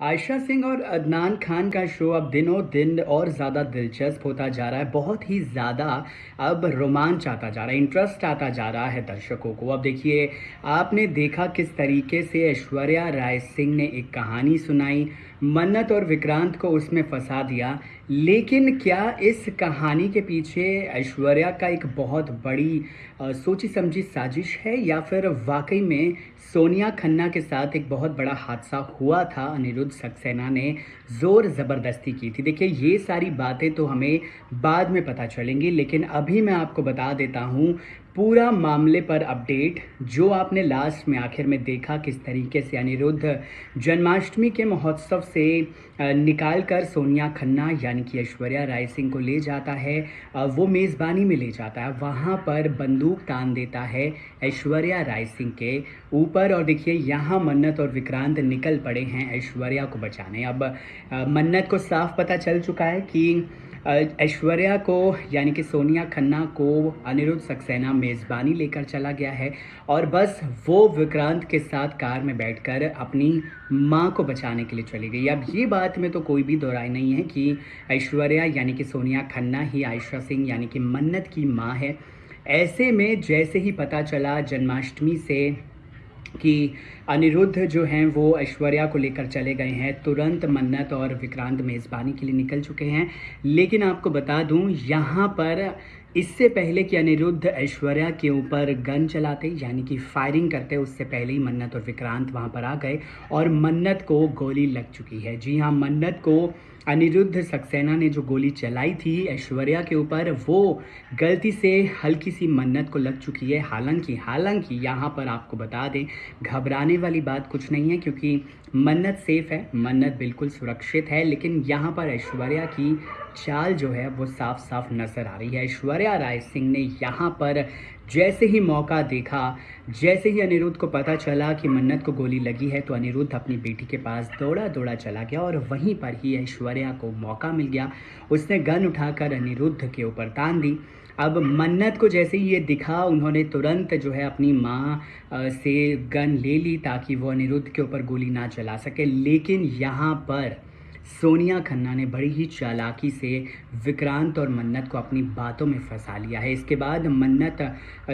आयशा सिंह और अदनान खान का शो अब दिनों दिन और ज़्यादा दिलचस्प होता जा रहा है। बहुत ही ज़्यादा अब रोमांच आता जा रहा है, इंटरेस्ट आता जा रहा है दर्शकों को। अब देखिए, आपने देखा किस तरीके से ऐश्वर्या राय सिंह ने एक कहानी सुनाई, मन्नत और विक्रांत को उसमें फंसा दिया। लेकिन क्या इस कहानी के पीछे ऐश्वर्या का एक बहुत बड़ी सोची समझी साजिश है, या फिर वाकई में सोनिया खन्ना के साथ एक बहुत बड़ा हादसा हुआ था? अनिरुद्ध सक्सेना ने ज़ोर ज़बरदस्ती की थी। देखिए, ये सारी बातें तो हमें बाद में पता चलेंगी, लेकिन अभी मैं आपको बता देता हूँ पूरा मामले पर अपडेट। जो आपने लास्ट में आखिर में देखा किस तरीके से अनिरुद्ध जन्माष्टमी के महोत्सव से निकाल कर सोनिया खन्ना यानी कि ऐश्वर्या राय सिंह को ले जाता है, वो मेज़बानी में ले जाता है, वहाँ पर बंदूक तान देता है ऐश्वर्या राय सिंह के ऊपर। और देखिए, यहाँ मन्नत और विक्रांत निकल पड़े हैं ऐश्वर्या को बचाने। अब मन्नत को साफ पता चल चुका है कि ऐश्वर्या को यानी कि सोनिया खन्ना को अनिरुद्ध सक्सेना मेज़बानी लेकर चला गया है, और बस वो विक्रांत के साथ कार में बैठकर अपनी माँ को बचाने के लिए चली गई। अब ये बात में तो कोई भी दो राय नहीं है कि ऐश्वर्या यानी कि सोनिया खन्ना ही आयशा सिंह यानी कि मन्नत की माँ है। ऐसे में जैसे ही पता चला जन्माष्टमी से कि अनिरुद्ध जो हैं वो ऐश्वर्या को लेकर चले गए हैं, तुरंत मन्नत और विक्रांत मेज़बानी के लिए निकल चुके हैं। लेकिन आपको बता दूं, यहाँ पर इससे पहले कि अनिरुद्ध ऐश्वर्या के ऊपर गन चलाते यानी कि फायरिंग करते, उससे पहले ही मन्नत और विक्रांत वहाँ पर आ गए और मन्नत को गोली लग चुकी है। जी हाँ, मन्नत को अनिरुद्ध सक्सेना ने जो गोली चलाई थी ऐश्वर्या के ऊपर, वो गलती से हल्की सी मन्नत को लग चुकी है। हालांकि यहाँ पर आपको बता दें, घबराने वाली बात कुछ नहीं है, क्योंकि मन्नत सेफ है, मन्नत बिल्कुल सुरक्षित है। लेकिन यहाँ पर ऐश्वर्या की चाल जो है वो साफ साफ नज़र आ रही है। ऐश्वर्या राय सिंह ने यहाँ पर जैसे ही मौका देखा, जैसे ही अनिरुद्ध को पता चला कि मन्नत को गोली लगी है, तो अनिरुद्ध अपनी बेटी के पास दौड़ा दौड़ा चला गया और वहीं पर ही ऐश्वर्या को मौका मिल गया। उसने गन उठाकर अनिरुद्ध के ऊपर तान दी। अब मन्नत को जैसे ही ये दिखा, उन्होंने तुरंत जो है अपनी माँ से गन ले ली ताकि वो अनिरुद्ध के ऊपर गोली ना चला सके। लेकिन यहाँ पर सोनिया खन्ना ने बड़ी ही चालाकी से विक्रांत और मन्नत को अपनी बातों में फंसा लिया है। इसके बाद मन्नत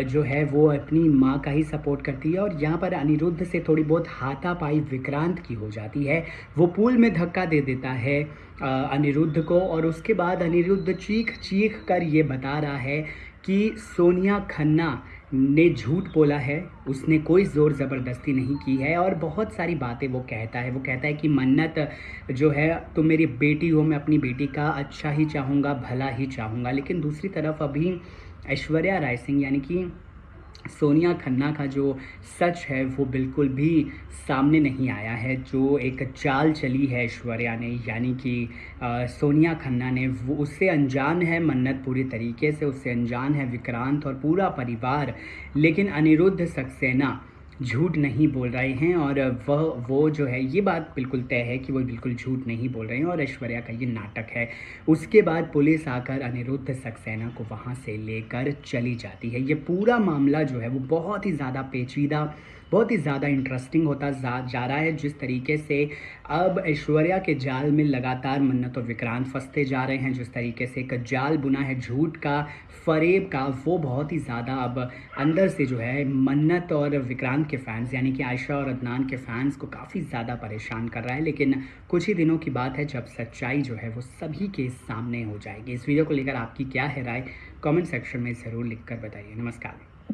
जो है वो अपनी माँ का ही सपोर्ट करती है, और यहाँ पर अनिरुद्ध से थोड़ी बहुत हाथापाई विक्रांत की हो जाती है। वो पूल में धक्का दे देता है अनिरुद्ध को, और उसके बाद अनिरुद्ध चीख चीख कर ये बता रहा है कि सोनिया खन्ना ने झूठ बोला है, उसने कोई ज़ोर ज़बरदस्ती नहीं की है, और बहुत सारी बातें वो कहता है कि मन्नत जो है, तुम मेरी बेटी हो, मैं अपनी बेटी का अच्छा ही चाहूँगा, भला ही चाहूँगा। लेकिन दूसरी तरफ अभी ऐश्वर्या राय सिंह यानी कि सोनिया खन्ना का जो सच है वो बिल्कुल भी सामने नहीं आया है। जो एक चाल चली है ऐश्वर्या ने यानी कि सोनिया खन्ना ने, वो उससे अनजान है मन्नत, पूरी तरीके से उससे अनजान है विक्रांत और पूरा परिवार। लेकिन अनिरुद्ध सक्सेना झूठ नहीं बोल रहे हैं, और वो जो है, ये बात बिल्कुल तय है कि वो बिल्कुल झूठ नहीं बोल रहे हैं और ऐश्वर्या का ये नाटक है। उसके बाद पुलिस आकर अनिरुद्ध सक्सेना को वहाँ से लेकर चली जाती है। ये पूरा मामला जो है वो बहुत ही ज़्यादा पेचीदा, बहुत ही ज़्यादा इंटरेस्टिंग होता जा रहा है। जिस तरीके से अब ऐश्वर्या के जाल में लगातार मन्नत और विक्रांत फंसते जा रहे हैं, जिस तरीके से एक जाल बुना है झूठ का, फरेब का, वो बहुत ही ज़्यादा अब अंदर से जो है मन्नत और विक्रांत के फैंस यानी कि आयशा और अदनान के फैंस को काफ़ी ज़्यादा परेशान कर रहा है। लेकिन कुछ ही दिनों की बात है जब सच्चाई जो है वो सभी के सामने हो जाएगी। इस वीडियो को लेकर आपकी क्या है राय, कमेंट सेक्शन में ज़रूर लिखकर बताइए। नमस्कार।